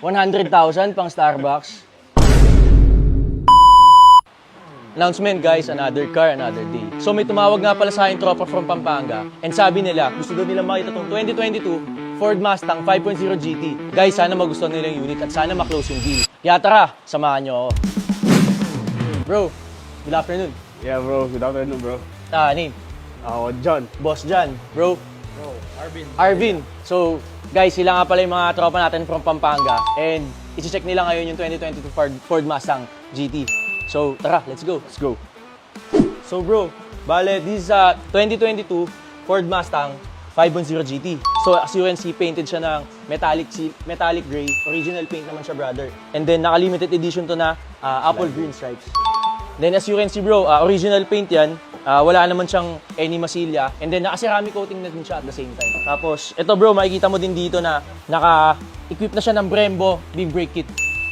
100,000 pang Starbucks. Announcement guys, another car, another day. So may tumawag nga pala sa akin tropa from Pampanga and sabi nila, gusto daw nila makita tong 2022 Ford Mustang 5.0 GT. Guys, sana magustuhan nila yung unit at sana maklose yung deal. Kaya tara, samahan nyo ako. Bro, good afternoon. Yeah bro, good afternoon bro. Name? Ako, John. Boss John. Bro, Arvin. So, guys, sila nga pala yung mga tropa natin from Pampanga and isi-check nila ngayon yung 2022 Ford Mustang GT. So, tara, let's go. Let's go. So bro, bale, this is a 2022 Ford Mustang 5.0 GT. So as you can see, painted siya ng metallic gray. Original paint naman siya, brother. And then naka-limited edition to na apple green stripes. Then as you can see bro, original paint yan. Wala naman siyang any masilya. And then naka-ceramic coating na din siya at the same time. Tapos, ito bro, makikita mo din dito na naka-equip na siya ng Brembo big brake kit.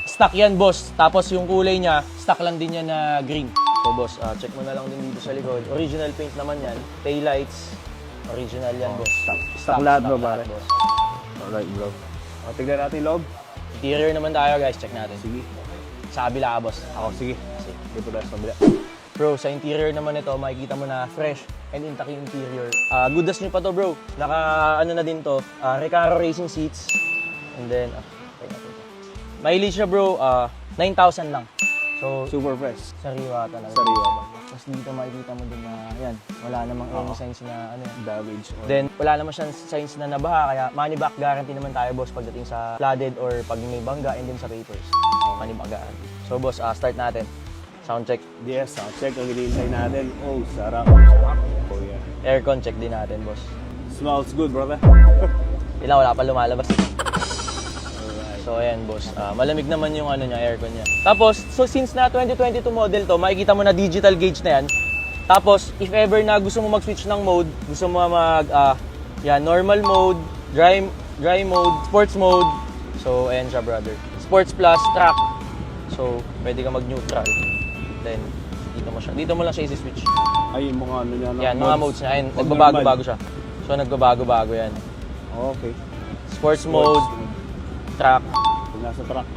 Stock yan, boss. Tapos yung kulay niya, stock lang din yan na green. So, boss, check mo na lang din dito sa likod. Original paint naman yan. Taillights, original yan, boss. Stock lahat bro, pare. boss. Alright bro. Tignan natin loob. Interior naman tayo, guys. Check natin. Sige. Sa kabila ka, boss. Ako, sige. Dito tayo sa kabila. Bro, sa interior naman ito, makikita mo na fresh and intact yung interior. Good as nyo pa to, bro. Ano na din to, Recaro Racing seats. And then, mileage siya bro, 9,000 lang. So, Super fresh. sariwa talaga. Sariwa ba? Tapos dito makikita mo din na, yan, wala namang any signs na, Damage. Then, wala naman siyang signs na nabaha, kaya money back guarantee naman tayo, boss, pagdating sa flooded or pag may bangga and then sa papers. Money back guarantee. So, boss, start natin. Sound check. Yes, sound check ang hinihintay natin. Oh, sarap. Oh yeah. Aircon check din natin, boss. Smells good, brother. Wala pa lumalabas. So ayan boss, malamig naman yung aircon niya. Tapos, so since na 2022 model to, makikita mo na digital gauge na yan. Tapos, if ever na gusto mo mag-switch ng mode, gusto mo normal mode, dry mode, sports mode. So ayan siya, brother. Sports plus track. So, pwede ka mag-neutral. Then, dito mo lang siya isi-switch. Ay, yung mga ano niya. Yan, mga modes niya. Ayun, nagbabago-bago siya. So, nagbabago-bago yan. Okay. Sports mode, track. Nasa truck.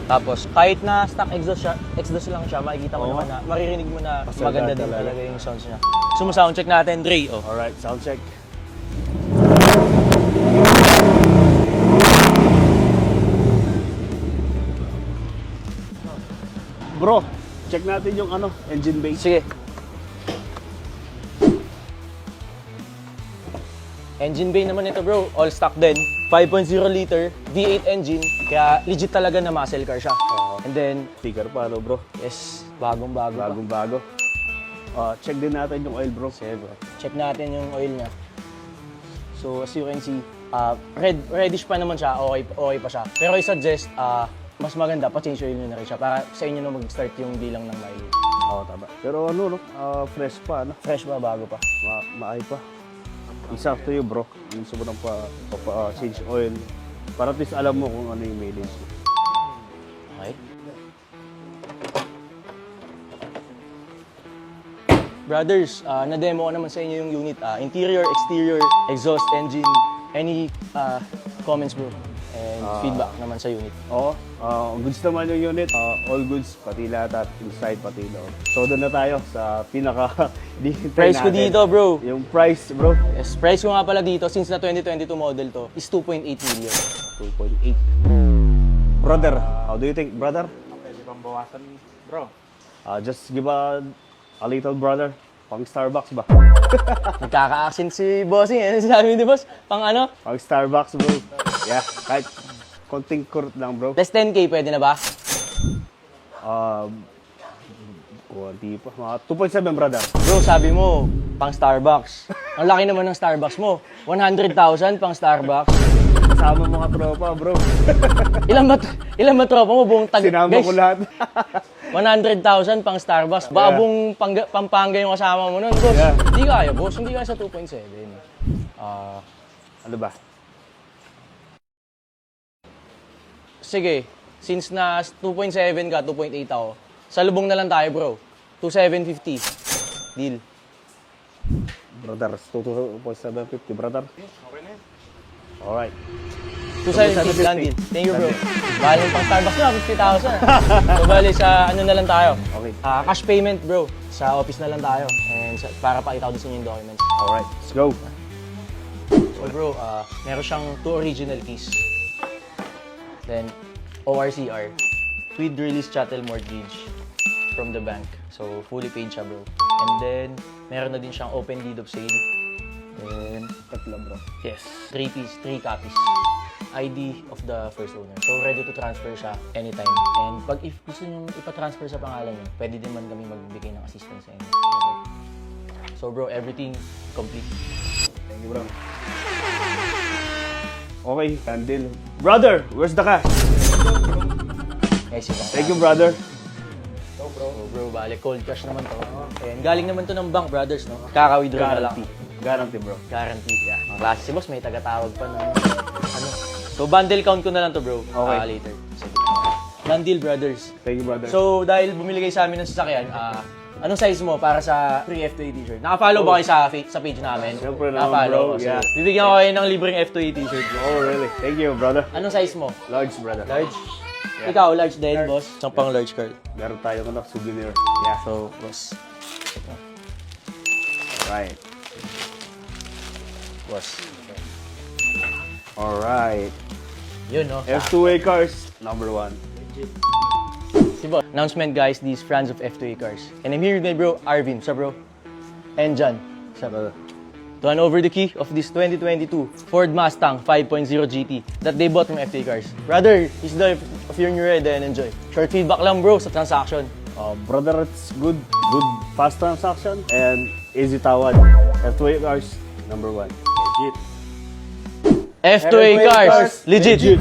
Tapos, kahit na stock exhaust lang siya, makikita mo naman na, maririnig mo na Pasal maganda din talaga. talaga yung sounds niya. So, soundcheck natin, Dre. Oh. Alright, sound check. Bro, check natin yung engine bay. Sige. Engine bay naman ito bro, all stock din. 5.0 liter, V8 engine, kaya legit talaga na muscle car siya. And then, Sticker pa, bro? yes, bagong-bago pa. Bagong-bago. Check din natin yung oil, bro. Sige bro. Check natin yung oil niya. So, as you can see, reddish pa naman siya, okay pa siya. Pero I suggest, mas maganda, pa-change oil nyo na rin siya para sa inyo na mag-start yung bilang ng mileage. Oo, tama. Pero fresh pa, Fresh ba, bago pa? Maay pa. It's up to you, bro. Yung sobrang change oil. Para at least alam mo kung ano yung mileage. Okay. Brothers, na-demo ko naman sa inyo yung unit. Interior, exterior, exhaust, engine, any comments bro? And feedback naman sa unit. Oo, goods naman yung unit. All goods, pati lahat at inside, pati loob. So doon na tayo sa pinaka Price ko dito bro. Yung price, bro. Yes, price ko nga pala dito, since na 2022 model to, is 2.8 million. 2.8. Brother, how do you think, brother? Pwede pang bawasan, bro. Just give a little brother. Pang Starbucks ba? Nagkaka-accent si Bossing. Ano sinabi ni Boss? Pang ano? Pang Starbucks, bro. Yeah, kahit konting kurot lang, bro. Less 10K, pwede na ba? Kunti pa. Mga 2.7, brother. Bro, sabi mo, pang Starbucks. Ang laki naman ng Starbucks mo. 100,000 pang Starbucks. Kasama mga tropa, bro. Ilan ba tropa mo buong tag... Sinama Guys, ko lahat. 100,000 pang Starbucks. Baka buong Pampanga yung kasama mo nun, boss. Yeah. Hindi kaya, boss. Hindi kaya sa 2.7. Ano ba? Sige, since na 2.7 ka, 2.8 ako. Sa lubong na lang tayo, bro. 2,750. Deal. Brother, 2.750, brother. Okay na yun. Alright. 270, done deal. Thank you, bro. Bali pang Starbucks na, 50,000. So, bali sa ano na lang tayo. Okay. Cash payment, bro. Sa office na lang tayo. And para pakita ko din sa inyo yung documents. Alright, let's go. So, bro, meron siyang 2 original keys. Then, ORCR. With release chattel mortgage from the bank. So, fully paid siya, bro. And then, meron na din siyang open deed of sale. Then, Tatlo, bro. yes, 3 copies. ID of the first owner. So, ready to transfer siya anytime. And pag if gusto nyo ipatransfer sa pangalan nyo, pwede din man kami magbigay ng assistance sa inyo. So, bro, everything complete. Thank you, bro. Okay, candle. Brother, where's the cash? Guys, yung Thank you, brother. So, bro, bale, cold cash naman to. And galing naman to ng bank, brothers, no? Kaka-withdraw na lang. Guarantee, bro. Guarantee. Yeah. Ang klase si boss, may tagatawag pa ng ano. So, bundle count ko na lang to, bro. Okay. Later. Sige. Done deal, brothers. Thank you, brother. So, dahil bumili kayo sa amin ng sasakyan, anong size mo para sa free F2A t-shirt? Naka-follow ba kayo sa page namin? Siyempre naman, Naka-follow. bro. Oh, sige. Yeah. Bibigyan ko kayo ng libreng F2A t-shirt, bro. Oh, really? Thank you, brother. Anong size mo? Large, brother. Large? Ikaw, large din, boss. Isang pang large card. Meron tayo ng souvenir. Yeah. So, boss. Right. Boss. Alright. Yun, no? F2A cars, number 1. Diba? Announcement, guys, these friends of F2A cars. And I'm here with my bro, Arvin. What's up, bro? And John. What's up, brother? To hand over the key of this 2022 Ford Mustang 5.0 GT that they bought from F2A cars. Brother, is the of your new ride and enjoy. Short feedback lang, bro, sa transaction. Brother, it's good. Good, fast transaction, and easy tawad. F2A cars, number 1. Legit. F2A cars, legit.